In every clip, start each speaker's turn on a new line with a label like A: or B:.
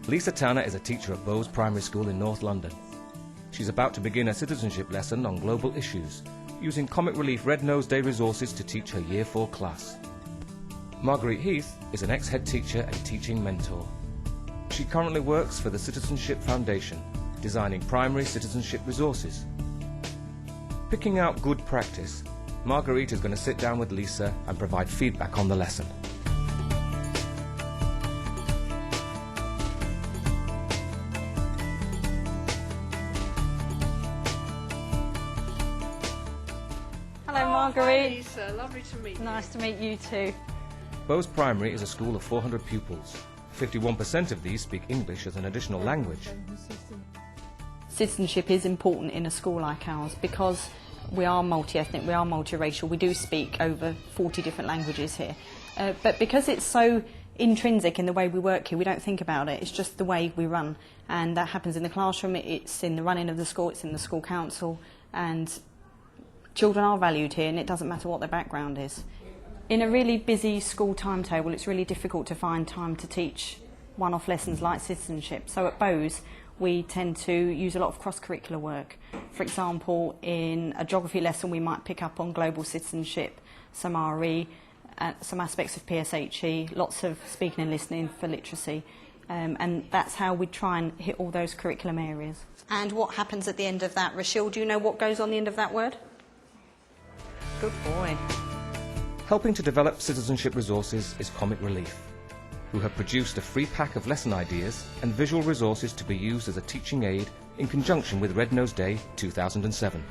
A: Lisa Tanner is a teacher at Bowes Primary School in North London. She's about to begin a citizenship lesson on global issues, using Comic Relief Red Nose Day resources to teach her Year 4 class. Marguerite Heath is an ex-head teacher and teaching mentor. She currently works for the Citizenship Foundation, designing primary citizenship resources. Picking out good practice, Marguerite is going to sit down with Lisa and provide feedback on the lesson.
B: Hello Marguerite.
C: Hi Lisa, lovely to meet you.
B: Nice to meet you too.
A: Bowes Primary is a school of 400 pupils. 51% of these speak English as an additional language.
B: Citizenship is important in a school like ours because we are multi-ethnic, we are multiracial, we do speak over 40 different languages here. But because it's so intrinsic in the way we work here, we don't think about it, it's just the way we run. And that happens in the classroom, it's in the running of the school, it's in the school council, and children are valued here and it doesn't matter what their background is. In a really busy school timetable, it's really difficult to find time to teach one-off lessons like citizenship. So at Bowes, we tend to use a lot of cross-curricular work. For example, in a geography lesson, we might pick up on global citizenship, some RE, some aspects of PSHE, lots of speaking and listening for literacy. And that's how we try and hit all those curriculum areas. And what happens at the end of that? Rochelle, do you know what goes on the end of that word? Good boy.
A: Helping to develop citizenship resources is Comic Relief, who have produced a free pack of lesson ideas and visual resources to be used as a teaching aid in conjunction with Red Nose Day 2007.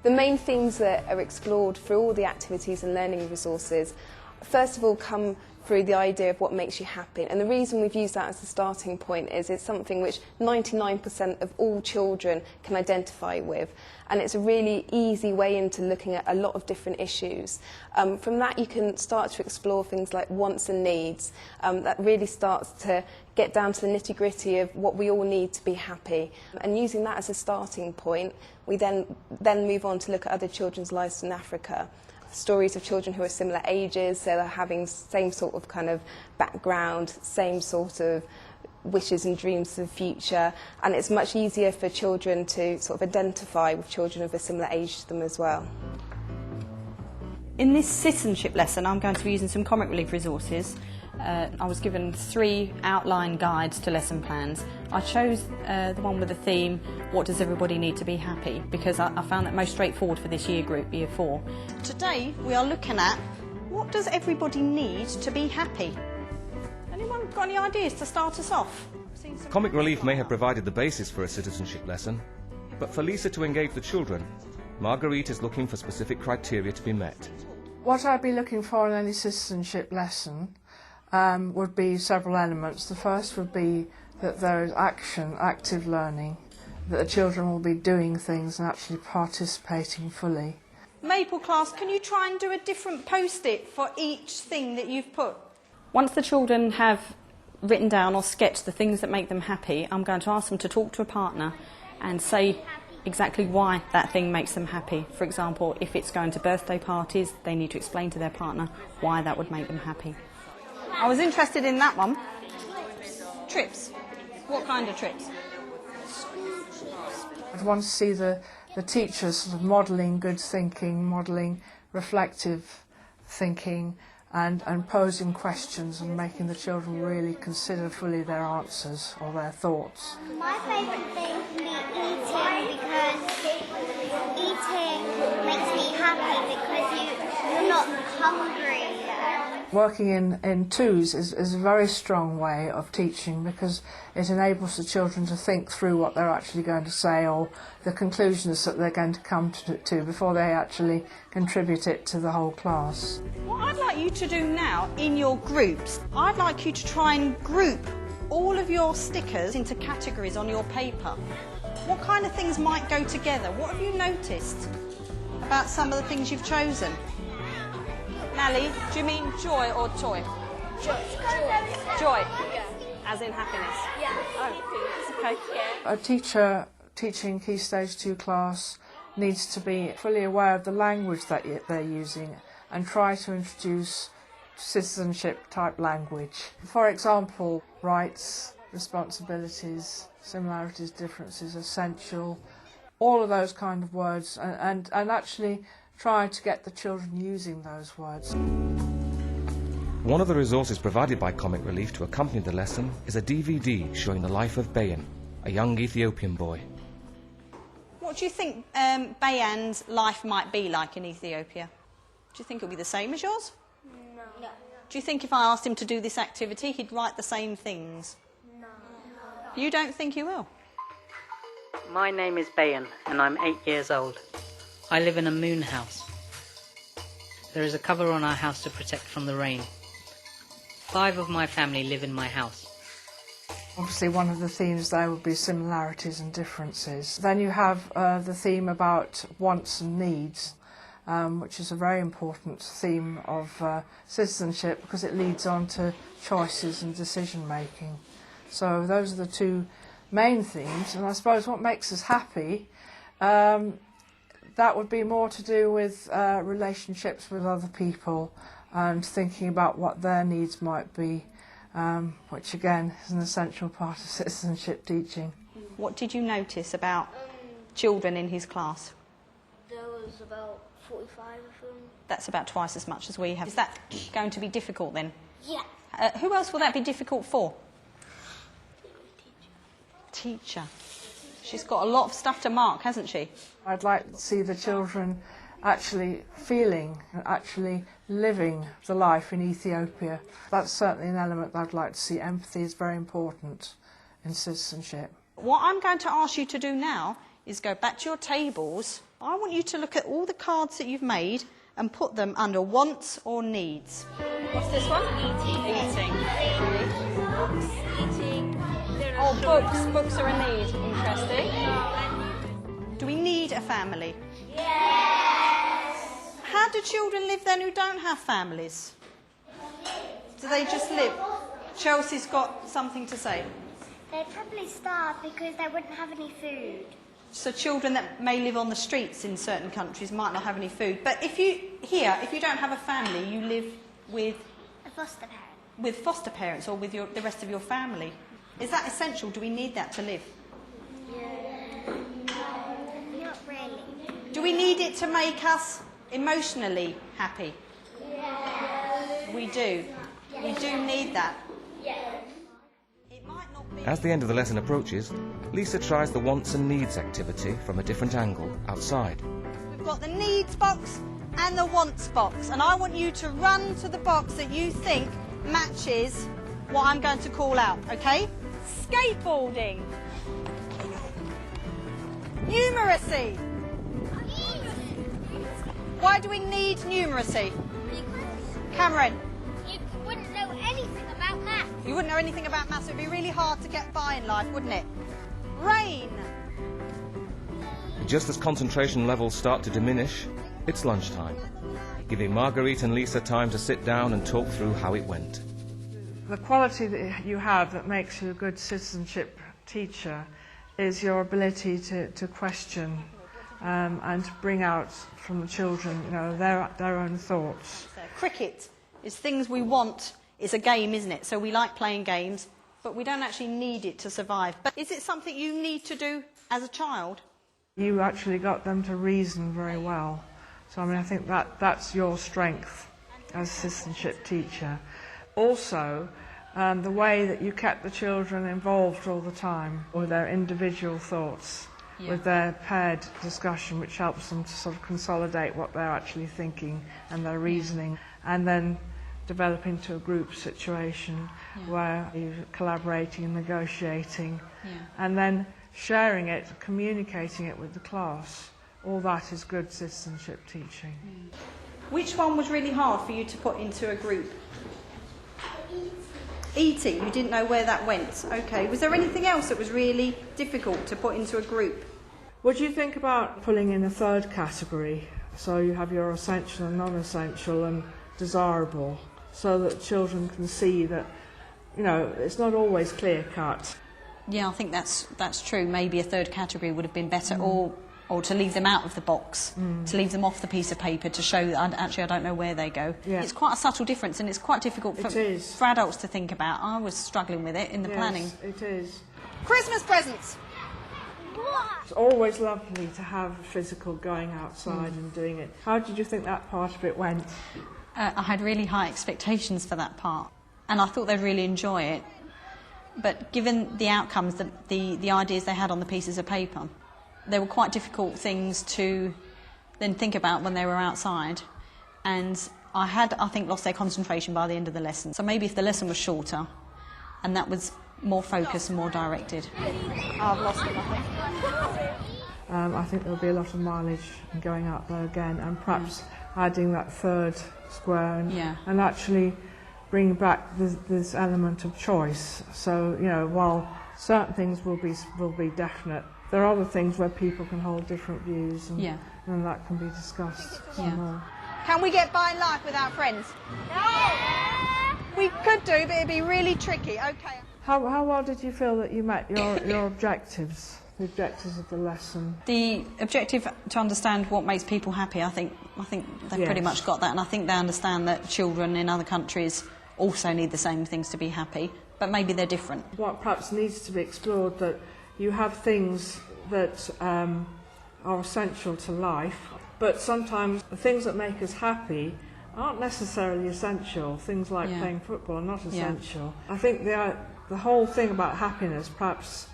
D: The main themes that are explored through all the activities and learning resources, first of all, come through the idea of what makes you happy. And the reason we've used that as the starting point is it's something which 99% of all children can identify with. And it's a really easy way into looking at a lot of different issues. From that you can start to explore things like wants and needs. That really starts to get down to the nitty-gritty of what we all need to be happy. And using that as a starting point, we then move on to look at other children's lives in Africa. Stories of children who are similar ages, so they're having same sort of kind of background, same sort of wishes and dreams for the future, and it's much easier for children to sort of identify with children of a similar age to them as well.
B: In this citizenship lesson, I'm going to be using some Comic Relief resources. I was given 3 outline guides to lesson plans. I chose the one with the theme, what does everybody need to be happy? Because I found that most straightforward for this year group, Year 4. Today we are looking at what does everybody need to be happy? Anyone got any ideas to start us off?
A: Comic Relief may have provided the basis for a citizenship lesson, but for Lisa to engage the children, Marguerite is looking for specific criteria to be met.
E: What I'd be looking for in any citizenship lesson would be several elements. The first would be that there is action, active learning, that the children will be doing things and actually participating fully.
B: Maple class, can you try and do a different post-it for each thing that you've put? Once the children have written down or sketched the things that make them happy, I'm going to ask them to talk to a partner and say exactly why that thing makes them happy. For example, if it's going to birthday parties, they need to explain to their partner why that would make them happy. I was interested in that one. Trips. What kind of trips?
E: I'd want to see the teachers sort of modelling good thinking, modelling reflective thinking, and posing questions and making the children really consider fully their answers or their thoughts.
F: My favourite thing can be eating, because eating makes me happy because you're not hungry.
E: Working in twos is a very strong way of teaching because it enables the children to think through what they're actually going to say or the conclusions that they're going to come to before they actually contribute it to the whole class.
B: What I'd like you to do now in your groups, I'd like you to try and group all of your stickers into categories on your paper. What kind of things might go together? What have you noticed about some of the things you've chosen? Nally, do you mean joy or toy?
F: Joy.
B: Joy.
F: Yeah.
B: As in happiness?
F: Yeah.
B: Oh, okay.
F: Yeah.
E: A teacher teaching Key Stage 2 class needs to be fully aware of the language that they're using and try to introduce citizenship type language. For example, rights, responsibilities, similarities, differences, essential, all of those kind of words, and actually try to get the children using those words.
A: One of the resources provided by Comic Relief to accompany the lesson is a DVD showing the life of Bayan, a young Ethiopian boy.
B: What do you think Bayan's life might be like in Ethiopia? Do you think it'll be the same as yours?
F: No.
B: Do you think if I asked him to do this activity, he'd write the same things?
F: No.
B: You don't think he will?
C: My name is Bayan and I'm 8 years old. I live in a moon house. There is a cover on our house to protect from the rain. 5 of my family live in my house.
E: Obviously one of the themes there would be similarities and differences. Then you have the theme about wants and needs, which is a very important theme of citizenship because it leads on to choices and decision making. So those are the two main themes, and I suppose what makes us happy, that would be more to do with relationships with other people and thinking about what their needs might be, which again is an essential part of citizenship teaching.
B: What did you notice about children in his class?
F: There was about 45 of them.
B: That's about twice as much as we have. Is that going to be difficult then?
F: Yeah.
B: Who else will that be difficult for? Teacher. She's got a lot of stuff to mark, hasn't she?
E: I'd like to see the children actually feeling, actually living the life in Ethiopia. That's certainly an element that I'd like to see. Empathy is very important in citizenship.
B: What I'm going to ask you to do now is go back to your tables. I want you to look at all the cards that you've made and put them under wants or needs. What's this one? Eating. Oh, books. Books are a need. Interesting. Do we need a family? How do children live then who don't have families? Do they just live? Chelsea's got something to say.
F: They'd probably starve because they wouldn't have any food.
B: So children that may live on the streets in certain countries might not have any food. But if you don't have a family, you live with
F: A foster parent.
B: with foster parents or with the rest of your family. Is that essential? Do we need that to live?
F: Not really.
B: Do we need it to make us emotionally happy? We do. We do need that. It might not be.
A: As the end of the lesson approaches, Lisa tries the wants and needs activity from a different angle outside.
B: We've got the needs box and the wants box, and I want you to run to the box that you think matches what I'm going to call out, okay? Skateboarding. Numeracy. Why do we need numeracy? Cameron,
F: You wouldn't know anything about math.
B: you wouldn't know anything about maths. It would be really hard to get by in life, wouldn't it? Rain.
A: Just as concentration levels start to diminish, it's lunchtime, giving Marguerite and Lisa time to sit down and talk through how it went.
E: The quality that you have that makes you a good citizenship teacher is your ability to question and to bring out from the children, their own thoughts.
B: Cricket is things we want. It's a game, isn't it? So we like playing games, but we don't actually need it to survive. But is it something you need to do as a child?
E: You actually got them to reason very well. So I think that's your strength as a citizenship teacher. Also, the way that you kept the children involved all the time with their individual thoughts, with their paired discussion, which helps them to sort of consolidate what they're actually thinking and their reasoning, and then develop into a group situation where you're collaborating and negotiating, and then sharing it, communicating it with the class. All that is good citizenship teaching.
B: Which one was really hard for you to put into a group? Eating. You didn't know where that went. Okay. Was there anything else that was really difficult to put into a group?
E: Would you think about pulling in a third category? So you have your essential and non-essential and desirable, so that children can see that, it's not always clear cut.
B: Yeah, I think that's true. Maybe a third category would have been better, or or to leave them out of the box, to leave them off the piece of paper to show that actually I don't know where they go.
E: Yeah.
B: It's quite a subtle difference, and it's quite difficult for adults to think about. I was struggling with it in the planning.
E: It is.
G: Christmas presents!
E: It's always lovely to have physical going outside and doing it. How did you think that part of it went?
B: I had really high expectations for that part, and I thought they'd really enjoy it. But given the outcomes, the ideas they had on the pieces of paper, they were quite difficult things to then think about when they were outside. And I had, I think, lost their concentration by the end of the lesson. So maybe if the lesson was shorter and that was more focused and more directed.
G: I've lost them, I think.
E: I think there'll be a lot of mileage in going out there again, and perhaps adding that third square and actually bring back this element of choice. So, you know, while certain things will be definite, there are other things where people can hold different views, and that can be discussed some more.
G: Can we get by in life without friends? No! We could do, but it'd be really tricky. Okay.
E: How well did you feel that you met your objectives, the objectives of the lesson?
B: The objective to understand what makes people happy, I think they've pretty much got that, and I think they understand that children in other countries also need the same things to be happy, but maybe they're different.
E: What perhaps needs to be explored, that you have things that are essential to life, but sometimes the things that make us happy aren't necessarily essential. Things like playing football are not essential. I think the whole thing about happiness perhaps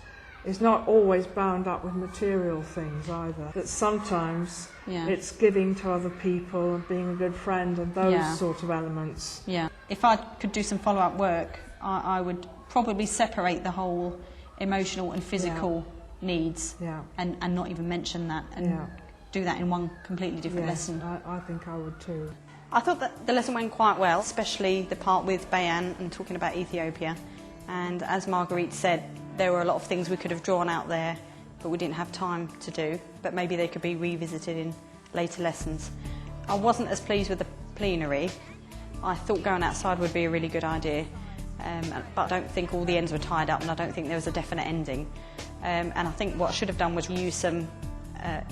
E: is not always bound up with material things either. That sometimes it's giving to other people and being a good friend and those sort of elements.
B: Yeah. If I could do some follow-up work, I would probably separate the whole emotional and physical needs and not even mention that and do that in one completely different lesson.
E: I think I would too.
B: I thought that the lesson went quite well, especially the part with Bayan and talking about Ethiopia. And as Marguerite said, there were a lot of things we could have drawn out there, but we didn't have time to do. But maybe they could be revisited in later lessons. I wasn't as pleased with the plenary. I thought going outside would be a really good idea, but I don't think all the ends were tied up, and I don't think there was a definite ending. And I think what I should have done was use some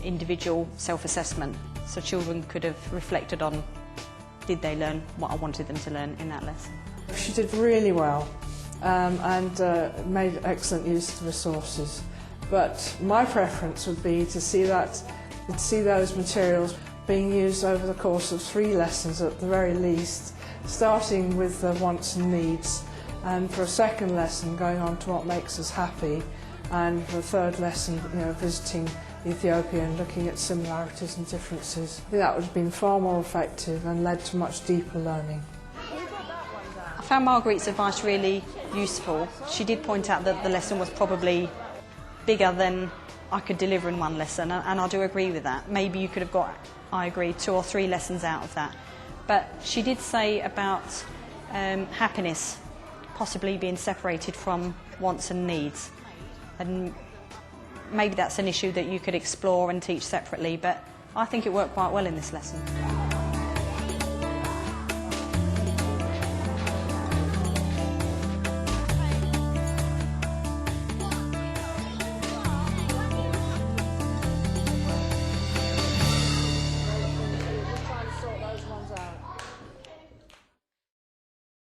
B: individual self-assessment, so children could have reflected on, did they learn what I wanted them to learn in that lesson.
E: She did really well and made excellent use of the resources. But my preference would be to see those materials being used over the course of 3 lessons at the very least, starting with the wants and needs, and for a second lesson going on to what makes us happy, and for a third lesson, visiting Ethiopia and looking at similarities and differences. I think that would have been far more effective and led to much deeper learning.
B: I found Marguerite's advice really useful. She did point out that the lesson was probably bigger than I could deliver in one lesson, and I do agree with that. Maybe you could have got, I agree, 2 or 3 lessons out of that. But she did say about happiness possibly being separated from wants and needs. And maybe that's an issue that you could explore and teach separately, but I think it worked quite well in this lesson.